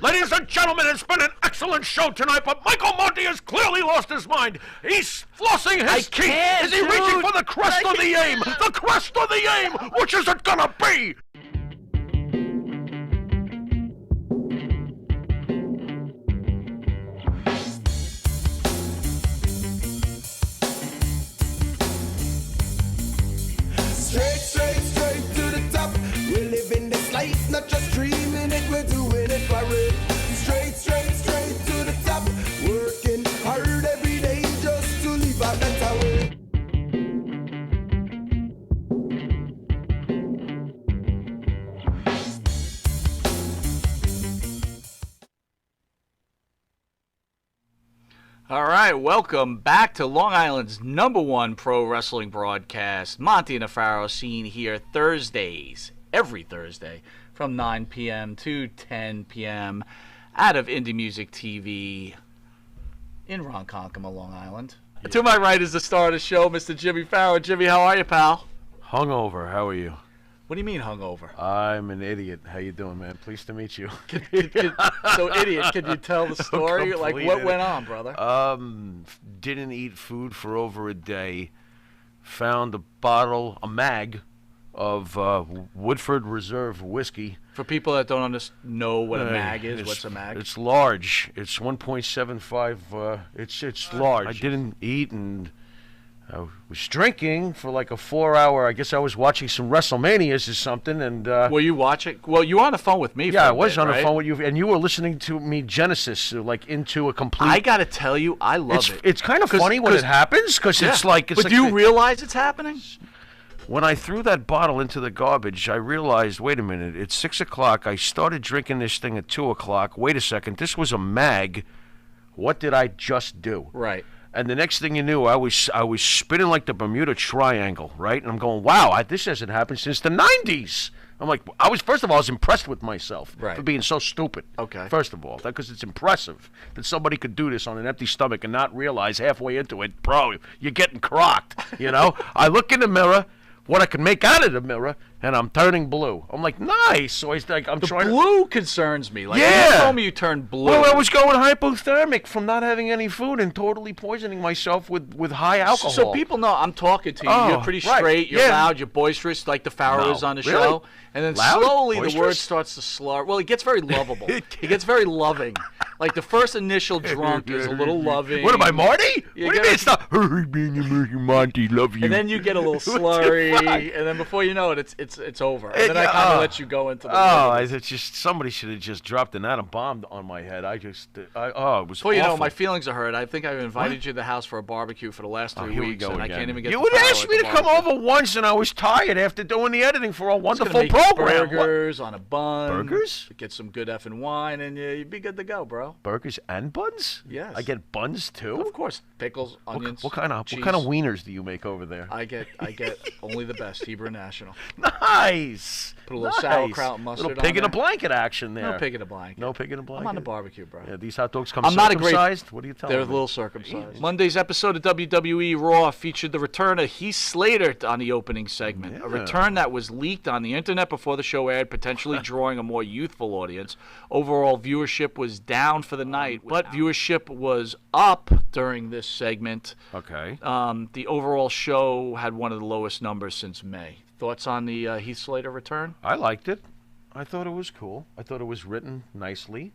Ladies and gentlemen, it's been an excellent show tonight, but Michael Monte has clearly lost his mind. He's flossing his teeth. Is he reaching for the crest of the aim? The crest of the aim! Which is it gonna be? Straight to the top. We're living this life, not just dreaming it, we're doing it for it. Straight to the top. Working hard every day just to leave a better way. All right, welcome back to Long Island's #1 pro wrestling broadcast, Monte The Pharaoh, seen here Thursdays, every Thursday, from 9 p.m. to 10 p.m. out of Indie Music TV in Ronkonkoma, Long Island. Yeah. To my right is the star of the show, Mr. Jimmy Pharaoh. Jimmy, how are you, pal? Hungover, how are you? What do you mean hungover? I'm an idiot. How you doing, man? Pleased to meet you. So, idiot, can you tell the story? Like, what went on, brother? Didn't eat food for over a day. Found a mag of Woodford Reserve whiskey. For people that don't know what a mag is, what's a mag? It's large. It's 1.75. It's large. I didn't eat, and I was drinking for like a 4-hour. I guess I was watching some WrestleManias or something. And were you watching? Well, you were on the phone with me. Yeah, for I was bit, on right? the phone with you, and you were listening to me Genesis, like into a complete. I gotta tell you, I love it. It's kind of funny when it happens because it's like. But do you realize it's happening? When I threw that bottle into the garbage, I realized, wait a minute, it's 6 o'clock. I started drinking this thing at 2 o'clock. Wait a second, this was a mag. What did I just do? Right. And the next thing you knew, I was spinning like the Bermuda Triangle, right? And I'm going, wow, this hasn't happened since the 90s. I'm like, first of all, I was impressed with myself for being so stupid. Okay. First of all, because it's impressive that somebody could do this on an empty stomach and not realize halfway into it, bro, you're getting crocked, you know? I look in the mirror, what I can make out of the mirror, and I'm turning blue. I'm like, nice. So I'm trying. Blue concerns me. Like, yeah. You told me you turned blue. Well, I was going hypothermic from not having any food and totally poisoning myself with high alcohol. So people know I'm talking to you. You're pretty straight. You're loud. You're boisterous, like the Pharaoh is on the show. And then slowly the word starts to slur. Well, he gets very lovable. He gets very loving. Like the first initial drunk is a little loving. What am I, Marty? What do you mean it's not? Monty, love you. And then you get a little slurry, and then before you know it, it's over. And then I kind of let you go into the. It's just somebody should have just dropped an atom bomb on my head. It was. Before you know, my feelings are hurt. I think I've invited you to the house for a barbecue for the last 3 weeks, and I can't even get. You would ask me to come over once, and I was tired after doing the editing for a wonderful program. Burgers on a bun. Burgers? Get some good effing wine, and you'd be good to go, bro. Burgers and buns? Yes. I get buns too. Of course, pickles, onions. What kind of wieners do you make over there? I get only the best. Hebrew National. Nice. Put a little sauerkraut and mustard. Little pig in a blanket action there. No pig in a blanket. No pig in a blanket. I'm on the barbecue, bro. Yeah, these hot dogs come circumcised. What are you telling me? They're a little circumcised. Monday's episode of WWE Raw featured the return of Heath Slater on the opening segment. Yeah. A return that was leaked on the internet before the show aired, potentially drawing a more youthful audience. Overall viewership was down for the night, but viewership was up during this segment. Okay. The overall show had one of the lowest numbers since May. Thoughts on the Heath Slater return? I liked it. I thought it was cool. I thought it was written nicely.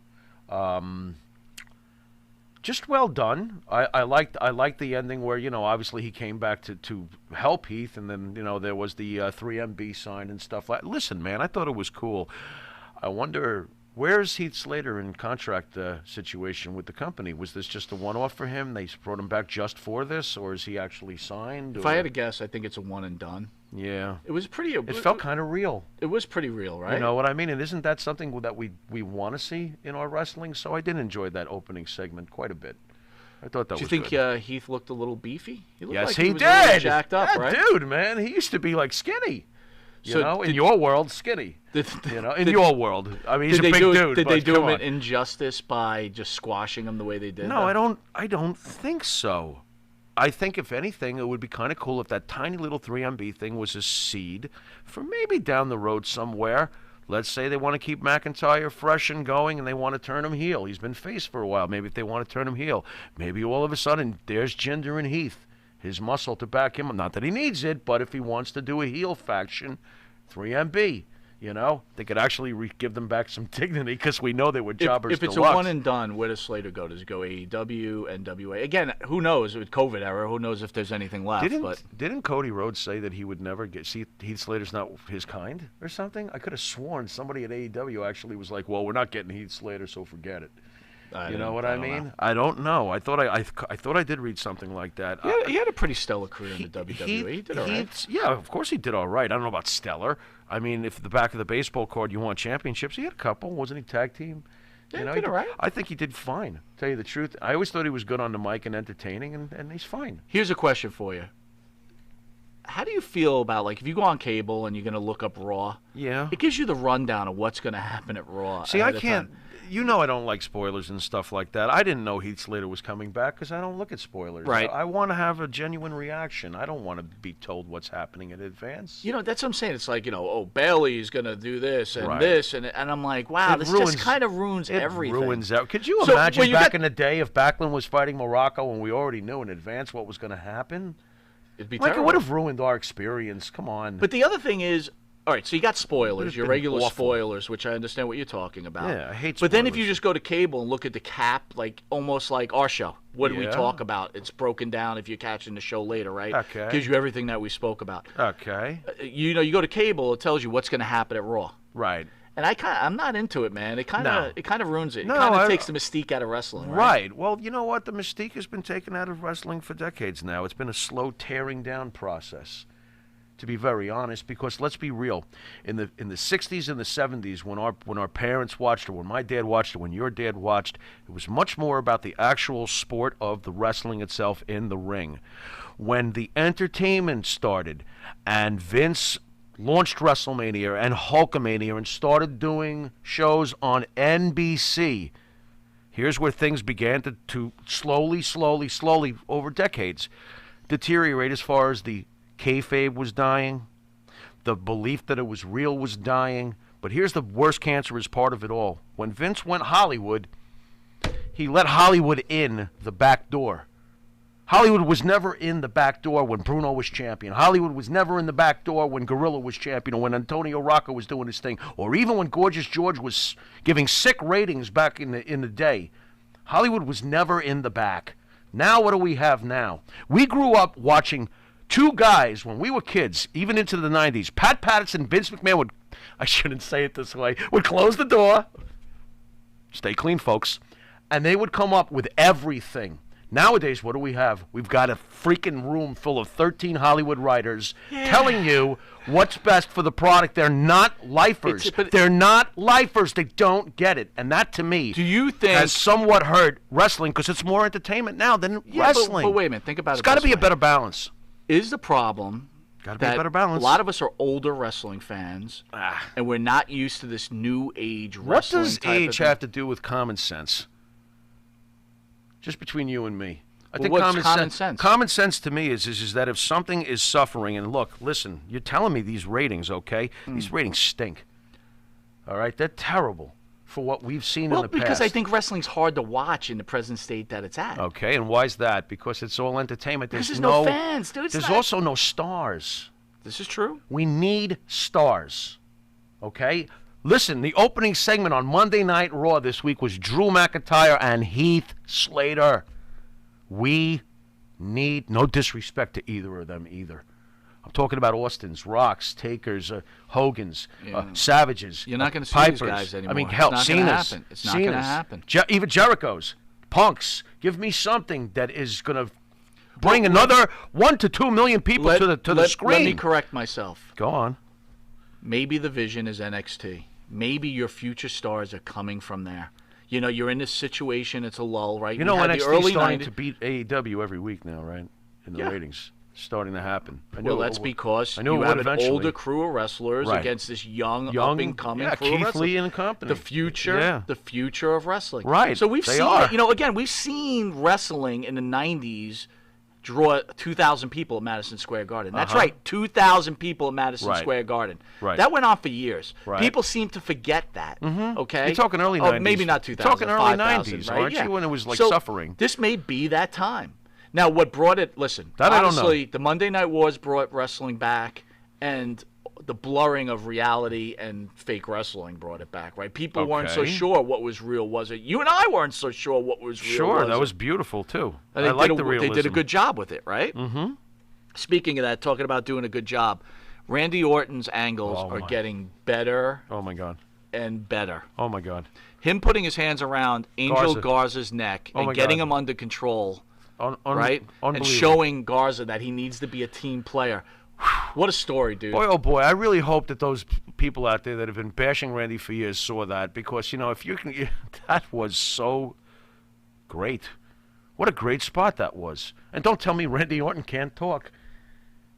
Just well done. I liked the ending where, obviously he came back to help Heath, and then, there was the 3MB sign and stuff like. Listen, man, I thought it was cool. I wonder, where's Heath Slater in contract situation with the company? Was this just a one-off for him? They brought him back just for this, or is he actually signed? If I had to guess, I think it's a one and done. Yeah. It was pretty. It felt kind of real. It was pretty real, right? You know what I mean? And isn't that something that we want to see in our wrestling? So I did enjoy that opening segment quite a bit. I thought that was good. Do you think Heath looked a little beefy? He looked yes, like he was did. A little jacked up, that right? Dude, man, he used to be like skinny. In your world, skinny. In your world. I mean, he's a big dude. Did they do him an injustice by just squashing him the way they did? No, I don't think so. I think, if anything, it would be kind of cool if that tiny little 3MB thing was a seed for maybe down the road somewhere Let's say they want to keep McIntyre fresh and going, and they want to turn him heel. He's been face for a while. Maybe if they want to turn him heel, maybe all of a sudden there's Jinder and Heath, his muscle to back him up. Not that he needs it, but if he wants to do a heel faction, 3MB. You know, they could actually give them back some dignity because we know they were jobbers. If it's deluxe. a one and done, where does Slater go? Does he go AEW, NWA? Again, who knows? With COVID era, who knows if there's anything left? Didn't Cody Rhodes say that he would never see Heath Slater's not his kind or something? I could have sworn somebody at AEW actually was like, "Well, we're not getting Heath Slater, so forget it." You know what I mean? I don't know. I thought I did read something like that. Yeah, he had a pretty stellar career in the WWE. He did all right. Yeah, of course he did all right. I don't know about stellar. I mean, if the back of the baseball card you want championships, he had a couple. Wasn't he tag team? Yeah, he did all right. I think he did fine. Tell you the truth, I always thought he was good on the mic and entertaining, and he's fine. Here's a question for you. How do you feel about, like, if you go on cable and you're going to look up Raw? Yeah. It gives you the rundown of what's going to happen at Raw. See, I can't. You know I don't like spoilers and stuff like that. I didn't know Heath Slater was coming back because I don't look at spoilers. Right. I want to have a genuine reaction. I don't want to be told what's happening in advance. You know, that's what I'm saying. It's like, you know, oh, Bailey's going to do this and Right. this. And I'm like, wow, this just kind of ruins everything. It ruins out. Could you imagine back in the day if Backlund was fighting Morocco and we already knew in advance what was going to happen? It'd be Like, terrible. it would have ruined our experience. Come on. But the other thing is, all right, so you got spoilers, your been regular awful. spoilers, which I understand what you're talking about. Yeah, I hate But then if spoilers. you just go to cable and look at the cap, like almost like our show, what do we Yeah. talk about? It's broken down if you're catching the show later, right? Okay. Gives you everything that we spoke about. Okay. You know, you go to cable, it tells you what's going to happen at Raw. Right. And I'm not into it, man. It kind of ruins it. No, it kind of I- takes the mystique out of wrestling, right? Right. Well, you know what? The mystique has been taken out of wrestling for decades now. It's been a slow tearing down process, to be very honest, because let's be real. In the 60s and the 70s, when our parents watched it, when my dad watched it, when your dad watched, it was much more about the actual sport of the wrestling itself in the ring. When the entertainment started and Vince launched WrestleMania and Hulkamania and started doing shows on NBC, here's where things began to slowly over decades deteriorate as far as the kayfabe was dying, the belief that it was real was dying. But here's the worst cancerous part of it all. When Vince went Hollywood, he let Hollywood in the back door. Hollywood was never in the back door when Bruno was champion. Hollywood was never in the back door when Gorilla was champion or when Antonio Rocca was doing his thing, or even when Gorgeous George was giving sick ratings back in the day. Hollywood was never in the back. Now what do we have now? We grew up watching two guys when we were kids, even into the 90s. Pat Patterson, Vince McMahon would, I shouldn't say it this way, would close the door. Stay clean, folks. And they would come up with everything. Nowadays, what do we have? We've got a freaking room full of 13 Hollywood writers telling you what's best for the product. They're not lifers. They're not lifers. They don't get it. And that, to me, Do you think has somewhat hurt wrestling because it's more entertainment now than wrestling. But wait a minute, think about it. It's got to this be a way. better balance. Is the problem Got to be a that better balance. a lot of us are older wrestling fans, and we're not used to this new age wrestling. What does type age of have to do with common sense? Just between you and me. I think what's common sense? Common sense to me is that if something is suffering, and look, listen, you're telling me these ratings, okay? These ratings stink. All right? They're terrible for what we've seen in the past. Well, because I think wrestling's hard to watch in the present state that it's at. Okay, and why's that? Because it's all entertainment. Because there's no fans, dude. There's also no stars. This is true. We need stars. Okay? Listen, the opening segment on Monday Night Raw this week was Drew McIntyre and Heath Slater. We need, no disrespect to either of them either. I'm talking about Austin's, Rock's, Taker's, Hogan's, Savage's. You're not going to see Piper's. these guys anymore. I mean, hell, it's not gonna Cena's. happen. It's not going to happen. Even Jericho's, Punk's. Give me something that is going to bring another 1 to 2 million people to the screen. Let me correct myself. Go on. Maybe the vision is NXT. Maybe your future stars are coming from there. You know, you're in this situation. It's a lull, right? You know, had the NXT's early starting 90s to beat AEW every week now, right? In the ratings. It's starting to happen. Well, that's because I knew you it have would an eventually. older crew of wrestlers Right. against this young up-and-coming crew of Keith wrestlers. Lee and company. The future of wrestling. Right, So we've they seen are. it. You know, again, we've seen wrestling in the 90s draw 2,000 people at Madison Square Garden. That's Uh-huh. right, 2,000 people at Madison Right. Square Garden. Right. That went on for years. Right. People seem to forget that. Okay, You're talking early Oh, 90s. maybe not 2,000. Talking early 5,000, 90s, right? aren't Yeah. you? When it was like So, suffering. This may be that time. Now, what brought it? Listen, That I don't know. honestly, the Monday Night Wars brought wrestling back, and the blurring of reality and fake wrestling brought it back. Right? People weren't so Okay. sure what was real. Was it? You and I weren't so sure what was real. Sure, that it? was beautiful too. And I they like did the realism. They did a good job with it, right? Mm-hmm. Speaking of that, talking about doing a good job, Randy Orton's angles Oh, are my. getting better Oh my God. and better. Oh my God. Him putting his hands around Angel Garza's neck Oh, my and getting God. him under control, right? And Unbelievable. showing Garza that he needs to be a team player. What a story, dude. Boy, oh boy, I really hope that those people out there that have been bashing Randy for years saw that, because, you know, if you can, that was so great. What a great spot that was. And don't tell me Randy Orton can't talk.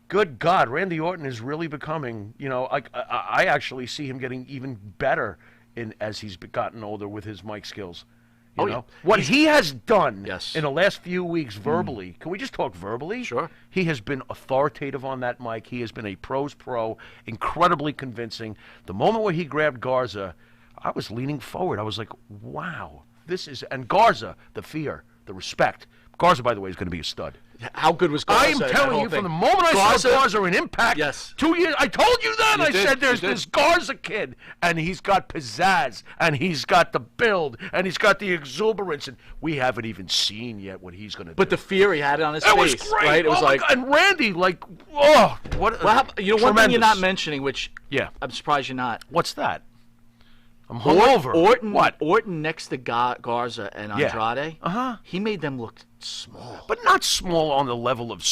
Good God, Randy Orton is really becoming, you know, I actually see him getting even better as he's gotten older with his mic skills. You know? What he has done Yes. in the last few weeks verbally, can we just talk verbally? Sure. He has been authoritative on that mic. He has been a pro's pro, incredibly convincing. The moment where he grabbed Garza, I was leaning forward. I was like, wow, this is, and Garza, the fear, the respect. Garza, by the way, is going to be a stud. How good was Garza? I am in that telling whole you, thing? from the moment I saw Garza in Impact, Yes. 2 years, I told you that. You I did, said there's you did. this Garza kid, and he's got pizzazz, and he's got the build, and he's got the exuberance, and we haven't even seen yet what he's going to do. But the fear he had on his that face, was great. right? It was oh my like, God. And Randy, like, oh, what? well, you know, one thing you're not tremendous. mentioning, which Yeah. I'm surprised you're not. What's that? I'm hungover. Orton, What? Orton next to Garza and Yeah. Andrade, Uh-huh. he made them look small. But not small on the level of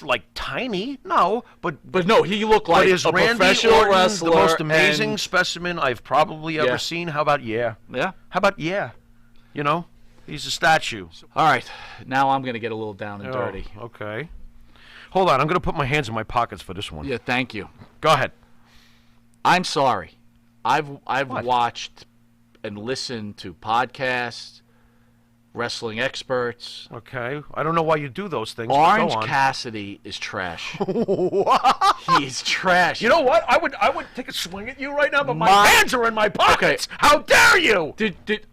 like tiny. No, but No, he looked But like is a Randy professional Orton wrestler. the most amazing and- specimen I've probably ever Yeah. seen? How about Yeah. How about You know, he's a statue. All right, now I'm going to get a little down and dirty. Oh, okay. Hold on, I'm going to put my hands in my pockets for this one. Yeah, thank you. Go ahead. I'm sorry. I've What? watched and listened to podcasts, wrestling experts. Okay. I don't know why you do those things. but go Orange on. Cassidy is trash. What? He is trash. You know what? I would take a swing at you right now, but my My- hands are in my pockets. Okay. How dare you?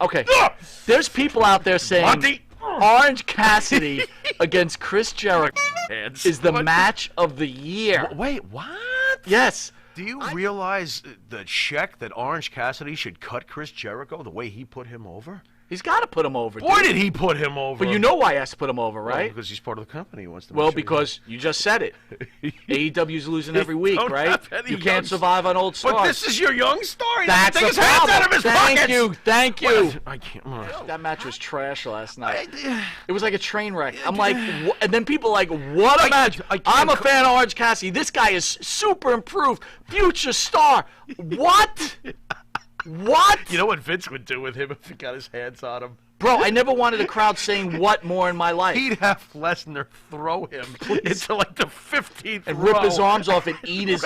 Okay. Ugh! There's people out there saying Monty. Orange Cassidy against Chris Jericho Hands. is the What? match of the year. Wait, what? Yes. Do you realize the check that Orange Cassidy should cut Chris Jericho the way he put him over? He's got to put him over. Boy, dude. did he put him over. But you know why he has to put him over, Well, right? because he's part of the company. He wants to make Well, sure because you just said it. AEW's losing every week, don't right? have any You can't young- survive on old stars. But this is your young story. That's Take the his hands problem. out of his Thank pockets. you. Thank you. What? I can't. That match was trash last night. It was like a train wreck. I'm like, and then people are like, what a match. I can't I'm a fan of Orange Cassidy. This guy is super improved, future star. What? What? You know what Vince would do with him if he got his hands on him? Bro, I never wanted a crowd saying what more in my life. He'd have Lesnar throw him into like the 15th And row. rip his arms off and eat his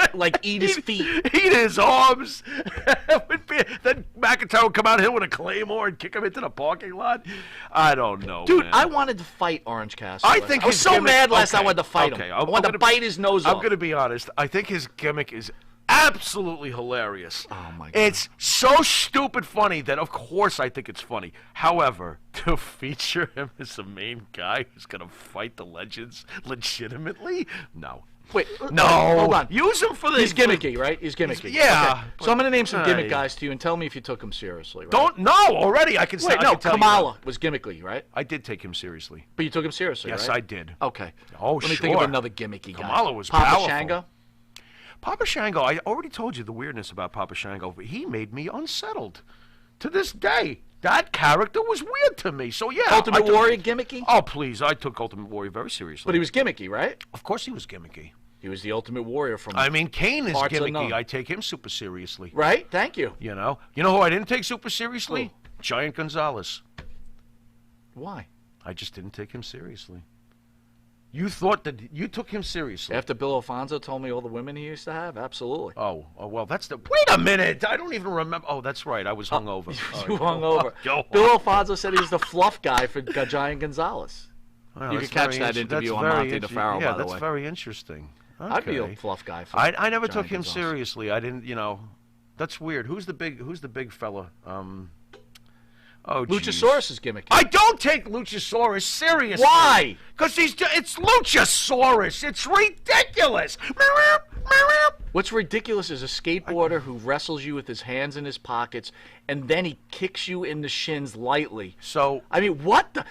feet. Eat his arms. Then McIntyre would come out here with a claymore and kick him into the parking lot. I don't know, Dude, man. I wanted to fight Orange Cassidy. I think I was his so gimmick- mad last night I okay, wanted to fight okay, him. I'm I wanted to gonna- bite his nose I'm off. going to be honest. I think his gimmick is absolutely hilarious. Oh, my God. It's so stupid funny that, of course, I think it's funny. However, to feature him as the main guy who's going to fight the legends legitimately? No. Wait, No. hold on. Use him for the... He's gimmicky, right? He's gimmicky. yeah. Okay. So I'm going to name some gimmick Hey. guys to you and tell me if you took him seriously, right? Don't... No, already. I can say... Wait, I no, can tell you Kamala was gimmicky, right? that. I did take him seriously. But you took him seriously, Yes, right? I did. Okay. Oh, Let me think of sure. another gimmicky guy. Kamala was Papa powerful. Shango? Papa Shango, I already told you the weirdness about Papa Shango, but he made me unsettled. To this day, that character was weird to me. So, yeah. Ultimate I took- Warrior gimmicky? Oh, please. I took Ultimate Warrior very seriously. But he was gimmicky, right? Of course he was gimmicky. He was the Ultimate Warrior from... I mean, Kane is Parts gimmicky. unknown. I take him super seriously. Right? Thank you. You know? You know who I didn't take super seriously? Who? Giant Gonzalez. Why? I just didn't take him seriously. You thought that you took him seriously. After Bill Alfonso told me all the women he used to have? Absolutely. Oh, well, that's the... Wait a minute! I don't even remember... Oh, that's right. I was hungover. All You right, hung go on. over. Go on. Bill Alfonso said he was the fluff guy for Giant Gonzalez. Well, You that's can catch very that int- interview that's on very Monte The inter- Pharaoh, Yeah, by the that's way. very interesting. Okay. I'd be a fluff guy. For I never Johnny took him Gonzalez. seriously. I didn't, That's weird. Who's the big fella? Oh, Luchasaurus's gimmick. I don't take Luchasaurus seriously. Why? Because it's Luchasaurus. It's ridiculous. What's ridiculous is a skateboarder who wrestles you with his hands in his pockets, and then he kicks you in the shins lightly. So I mean, what the?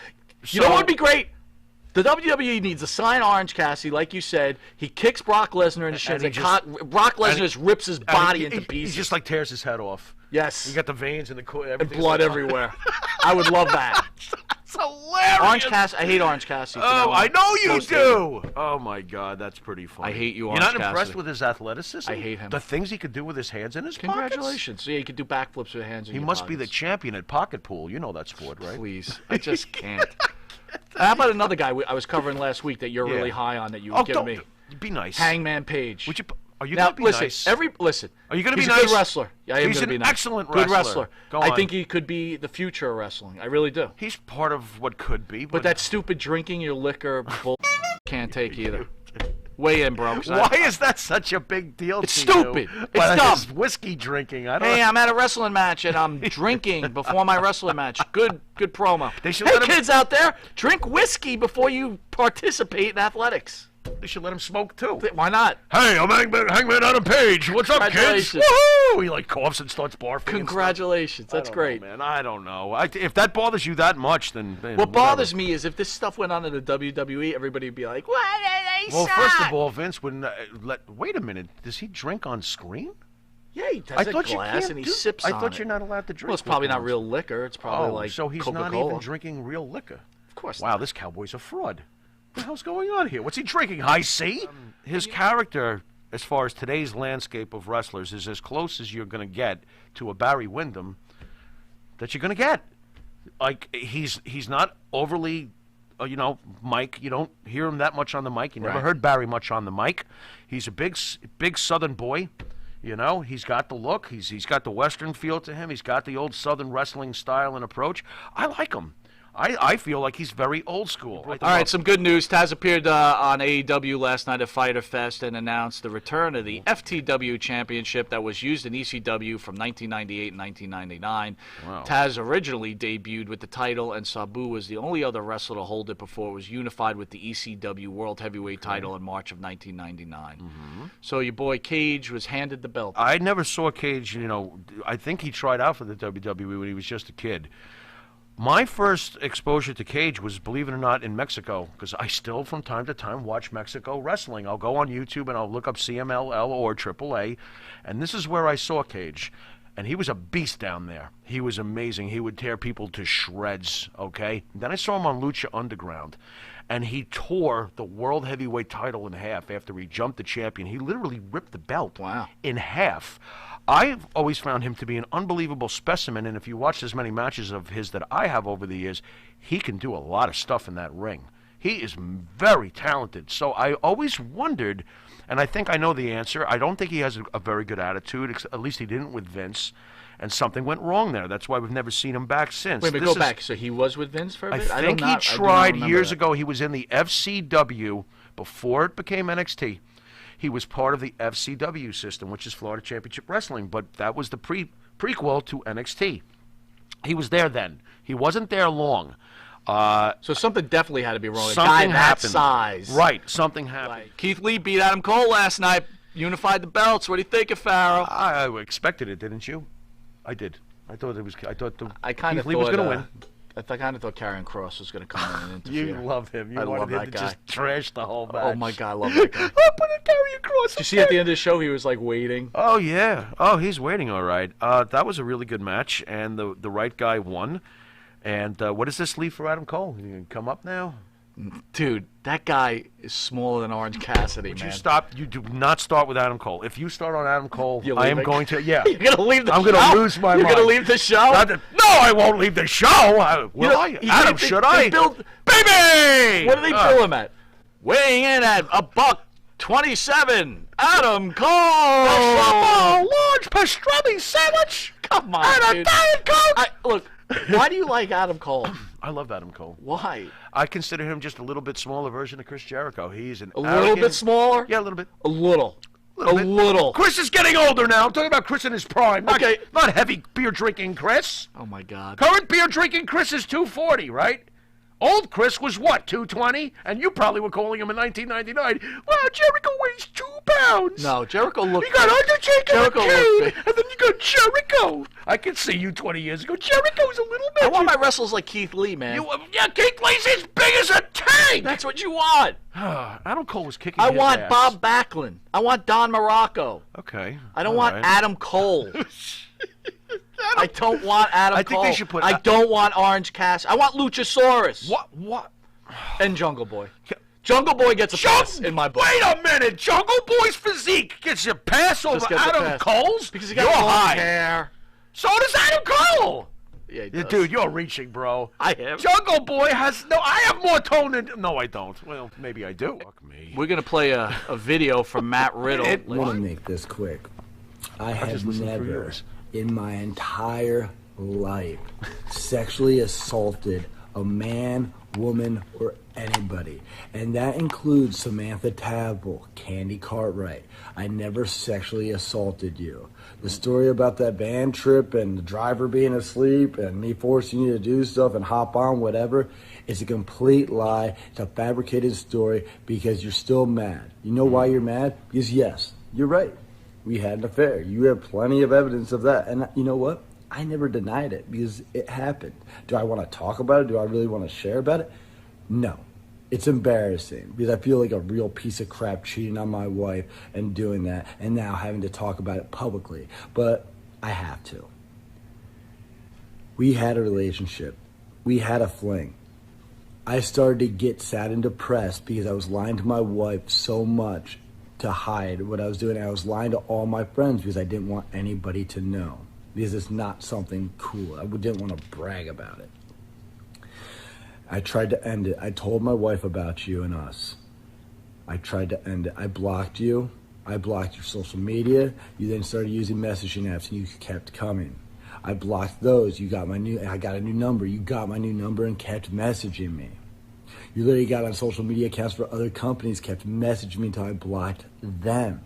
You know what would be great? The WWE needs to sign Orange Cassidy, like you said. He kicks Brock Lesnar in the shins, and Brock Lesnar just rips his body into pieces. He just like tears his head off. Yes. You got the veins and the And blood everywhere. I would love that. It's hilarious. Orange Cassidy. I hate Orange Cassidy. Oh, I know you Most do. Oh my God, that's pretty funny. I hate you, You're Orange not impressed Cassidy. with his athleticism? I hate him. The things he could do with his hands in his pockets? Congratulations. Yeah, you could do backflips with hands in He your must be the pockets. champion at pocket pool. You know that sport, right? Please. I just can't. How about another guy I was covering last week that you're Yeah. really high on that you Oh, would give don't me? be nice. Hangman Page. Would you? Are you Now, gonna be listen, nice? listen. Are you gonna he's be a nice? good wrestler. Yeah, I am He's gonna an be nice. excellent good wrestler. Go I on. think he could be the future of wrestling. I really do. He's part of what could be, But that stupid drinking your liquor bull can't take either. Weigh in, bro. 'cause why is that such a big deal? It's to you? stupid. It's But dumb. his whiskey drinking. I don't. Hey, I'm at a wrestling match and I'm drinking before my wrestling match. Good promo. They should Hey, let him- kids out there, drink whiskey before you participate in athletics. They should let him smoke too. Why not? Hey, I'm Hangman Adam Page. What's up, kids? Congratulations. Woohoo! He like coughs and starts barfing. and stuff. Congratulations. That's I don't great. know, man. I don't know. If that bothers you that much, then What bothers me is if this stuff went on in the WWE, everybody would be like, "What are they Well, suck?" first of all, Vince wouldn't let. Wait a minute. Does he drink on screen? Yeah, he has a glass and he sips on I thought it. you're not allowed to drink. Well, it's probably with not him. real liquor. It's probably Oh, like so he's Coca-Cola. not even drinking real liquor. Of course Wow, not. this cowboy's a fraud. What the hell's going on here? What's he drinking? High C? His character, as far as today's landscape of wrestlers, is as close as you're going to get to a Barry Windham that you're going to get. Like, he's not overly, Mike. You don't hear him that much on the mic. You never Right. heard Barry much on the mic. He's a big Southern boy. He's got the look. He's got the Western feel to him. He's got the old Southern wrestling style and approach. I like him. I feel like he's very old school. All right, some good news. Taz appeared on AEW last night at Fyter Fest and announced the return of the FTW Championship that was used in ECW from 1998 and 1999. Wow. Taz originally debuted with the title, and Sabu was the only other wrestler to hold it before it was unified with the ECW World Heavyweight title in March of 1999. So your boy Cage was handed the belt. I never saw Cage, I think he tried out for the WWE when he was just a kid. My first exposure to Cage was, believe it or not, in Mexico, because I still, from time to time, watch Mexico wrestling. I'll go on YouTube and I'll look up CMLL or AAA, and this is where I saw Cage. And he was a beast down there. He was amazing. He would tear people to shreds, okay? Then I saw him on Lucha Underground, and he tore the World Heavyweight title in half after he jumped the champion. He literally ripped the belt in half. I've always found him to be an unbelievable specimen, and if you watch as many matches of his that I have over the years, he can do a lot of stuff in that ring. He is very talented. So I always wondered, and I think I know the answer, I don't think he has a very good attitude, at least he didn't with Vince, and something went wrong there. That's why we've never seen him back since. Wait, but go back. So he was with Vince for a I bit? think he tried years ago. He was in the FCW before it became NXT. He was part of the FCW system, which is Florida Championship Wrestling, but that was the prequel to NXT. He was there then. He wasn't there long. So something definitely had to be wrong. A guy Something that happened. size. Right, something happened. Like, Keith Lee beat Adam Cole last night, unified the belts. What do you think of Pharaoh? I expected it, didn't you? I did. I thought it was. I thought I kind of Keith Lee was thought going to win. I kind of thought Karrion Kross was going to come in and interfere. You love him. You I wanted love him that to guy. just trash the whole match. Oh my God, I love that guy. I'm gonna carry across. Did you see at the end of the show he was like waiting? Oh yeah. Oh, he's waiting. All right. That was a really good match, and the right guy won. And what does this leave for Adam Cole? You can come up now. Dude, that guy is smaller than Orange Cassidy, Would man. you stop? You do not start with Adam Cole. If you start on Adam Cole, You're I am leaving? going to. Yeah. You're gonna leave the I'm show? gonna lose my You're mind. gonna leave the show? No, I won't leave the show. Will I? Adam, should I? Baby! What do they bill him at? Weighing in at $127, Adam Cole. A large pastrami sandwich. Come on, and dude. a Diet Coke. Look, Why do you like Adam Cole? I love Adam Cole. Why? I consider him just a little bit smaller version of Chris Jericho. He's an A little bit smaller? Yeah, a little bit. A little. A bit. little. Chris is getting older now. I'm talking about Chris in his prime. Okay. Not heavy beer drinking Chris. Oh, my God. Current beer drinking Chris is 240, right? Old Chris was what, 220? And you probably were calling him in 1999. Wow, Jericho weighs 2 pounds. No, Jericho looked... You got Undertaker Jericho and Kane, looked and then you got Jericho. I could see you 20 years ago. Jericho's a little bit. I want my wrestlers like Keith Lee, man. Yeah, Keith Lee's as big as a tank. That's what you want. Adam Cole was kicking I his want ass. Bob Backlund. I want Don Morocco. Okay. I don't all want right. Adam Cole. I don't want Adam I Cole. think they should put... I don't want Orange Cassidy. I want Luchasaurus. What? And Jungle Boy. Jungle Boy gets a pass in my book. Wait a minute. Jungle Boy's physique gets a pass over gets a Adam pass. Cole's? Because he got You're long high. hair. So does Adam Cole. Yeah, he Yeah, does. dude, you're reaching, bro. I am. Jungle Boy has... No, I have more tone than... No, I don't. Well, maybe I do. Fuck me. We're going to play a video from Matt Riddle. It- I want to make this quick. I have just listened through never, yours. in my entire life, sexually assaulted a man, woman, or anybody. And that includes Samantha Tavel, Candy Cartwright. I never sexually assaulted you. The story about that band trip and the driver being asleep and me forcing you to do stuff and hop on, whatever, is a complete lie. It's a fabricated story because you're still mad. You know why you're mad? Because yes, you're right. We had an affair. You have plenty of evidence of that. And you know what? I never denied it because it happened. Do I want to talk about it? Do I really want to share about it? No. It's embarrassing because I feel like a real piece of crap cheating on my wife and doing that and now having to talk about it publicly. But I have to. We had a relationship. We had a fling. I started to get sad and depressed because I was lying to my wife so much to hide what I was doing. I was lying to all my friends because I didn't want anybody to know. Because it's not something cool. I didn't want to brag about it. I tried to end it. I told my wife about you and us. I tried to end it. I blocked you. I blocked your social media. You then started using messaging apps and you kept coming. I blocked those. I got a new number. You got my new number and kept messaging me. You literally got on social media accounts for other companies, kept messaging me until I blocked them.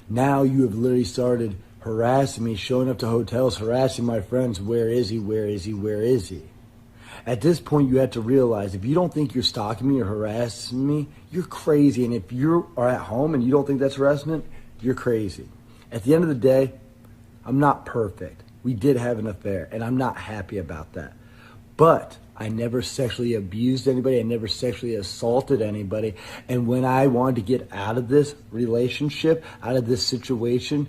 Now you have literally started harassing me, showing up to hotels, harassing my friends. Where is he? Where is he? Where is he? At this point, you have to realize if you don't think you're stalking me or harassing me, you're crazy. And if you are at home and you don't think that's harassment, you're crazy. At the end of the day, I'm not perfect. We did have an affair, and I'm not happy about that. But I never sexually abused anybody. I never sexually assaulted anybody. And when I wanted to get out of this relationship, out of this situation,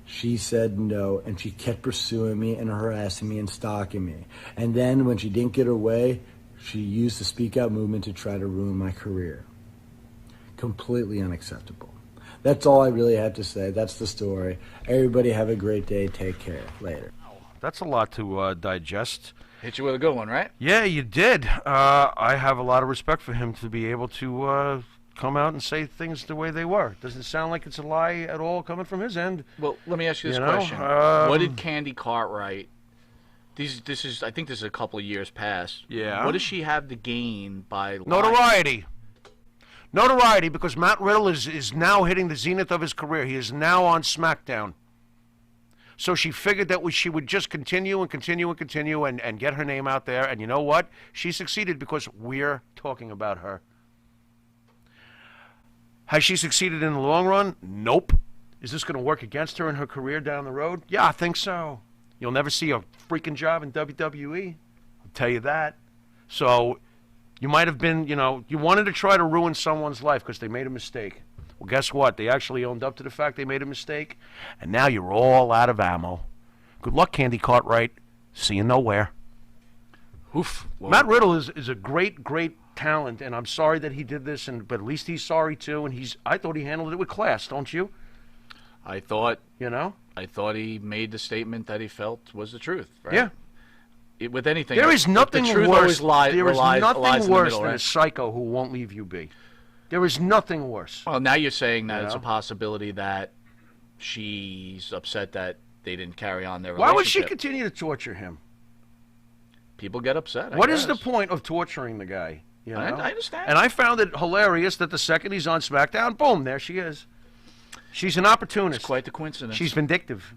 she said no, and she kept pursuing me and harassing me and stalking me. And then when she didn't get her way, she used the Speak Out movement to try to ruin my career. Completely unacceptable. That's all I really have to say. That's the story. Everybody have a great day. Take care. Later. That's a lot to digest. Hit you with a good one, right? Yeah, you did. I have a lot of respect for him to be able to come out and say things the way they were. Doesn't sound like it's a lie at all coming from his end. Well, let me ask you this You know, question. What did Candy Cartwright... I think this is a couple of years past. Yeah. What does she have to gain by... Notoriety. Notoriety, because Matt Riddle is now hitting the zenith of his career. He is now on SmackDown. So she figured that she would just continue and continue and continue and get her name out there. And you know what? She succeeded because we're talking about her. Has she succeeded in the long run? Nope. Is this going to work against her in her career down the road? Yeah, I think so. You'll never see a freaking job in WWE. I'll tell you that. So you might have been, you wanted to try to ruin someone's life because they made a mistake. Well, guess what? They actually owned up to the fact they made a mistake, and now you're all out of ammo. Good luck, Candy Cartwright. See you nowhere. Oof. Whoa. Matt Riddle is a great, great talent, and I'm sorry that he did this, but at least he's sorry too, and I thought he handled it with class, don't you? I thought he made the statement that he felt was the truth, right? Yeah. With anything. There is nothing the truth worse. Always There is lies nothing in the worse middle, than right? a psycho who won't leave you be. There is nothing worse. Well, now you're saying that it's a know? possibility that she's upset that they didn't carry on their Why relationship. would she continue to torture him? people get upset. What is the point of torturing the guy? You know? I understand. And I found it hilarious that the second he's on SmackDown, boom, there she is. She's an opportunist. It's quite the coincidence. She's vindictive.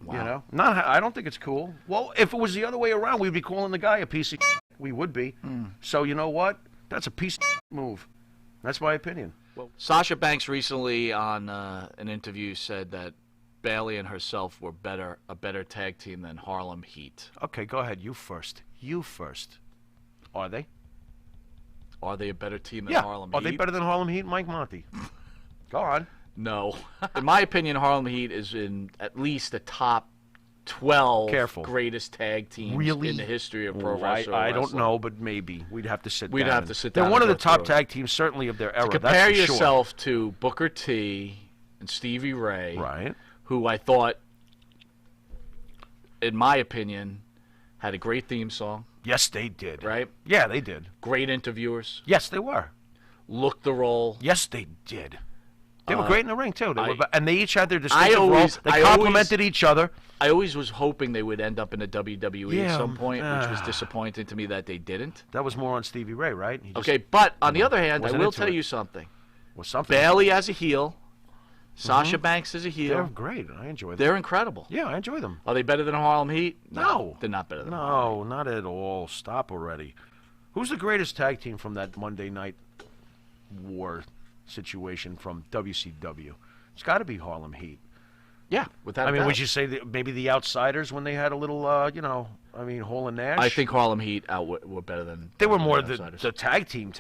Wow. You know, I don't think it's cool. Well, if it was the other way around, we'd be calling the guy a piece of. We would be. So you know what? That's a piece of move. That's my opinion. Well, Sasha Banks recently on an interview said that Bayley and herself were a better tag team than Harlem Heat. Okay, go ahead. You first. Are they? Are they a better team than Yeah. Harlem Are Heat? they better than Harlem Heat and Mike Monty? Go on. No. In my opinion, Harlem Heat is in at least the top 12 Careful. greatest tag teams Really? in the history of pro Oh, wrestling. I don't know, but maybe we'd have to sit down. We'd have to sit down They're one of and the go top through it. tag teams, certainly of their era. Compare that's for sure. yourself to Booker T and Stevie Ray, Right. who I thought, in my opinion, had a great theme song, Yes, they did. right? Yeah, they did. Great interviewers, Yes, they were. looked the role. Yes, they did. They were great in the ring too. And they each had their I distinctive always- role. They complemented each other. I always was hoping they would end up in the WWE Yeah, at some point, which was disappointing to me that they didn't. That was more on Stevie Ray, right? He just Okay, but on the other hand, I wasn't will into tell it. you something. was something. Bayley as a heel, Sasha Banks as a They're heel. great. I enjoy them. They're incredible. Yeah, I enjoy them. Are they better than Harlem Heat? No. They're not better than Harlem No, not at all. Stop already. Who's the greatest tag team from that Monday Night War situation from WCW? It's got to be Harlem Heat. Yeah, without I a mean, doubt. would you say maybe the Outsiders when they had a little, Hole and Nash? I think Harlem Heat were better than they were than more Outsiders. the tag team.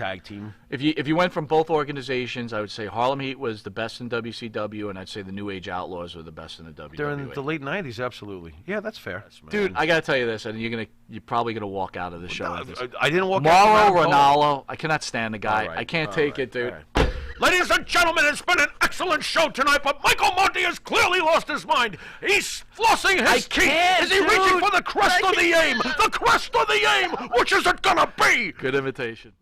If you went from both organizations, I would say Harlem Heat was the best in WCW, and I'd say the New Age Outlaws were the best in the WWE. During the late '90s, absolutely. Yeah, that's fair. Dude, I gotta tell you this, and you're probably gonna walk out of the show. No, with this. I didn't walk Mauro out. Ronaldo, I cannot stand the guy. All right, I can't all take right, it, dude. all right. Ladies and gentlemen, it's been an excellent show tonight, but Michael Monty has clearly lost his mind. He's flossing his teeth. Is he reaching for the crest of the aim? The crest of the aim! Which is it gonna be? Good invitation.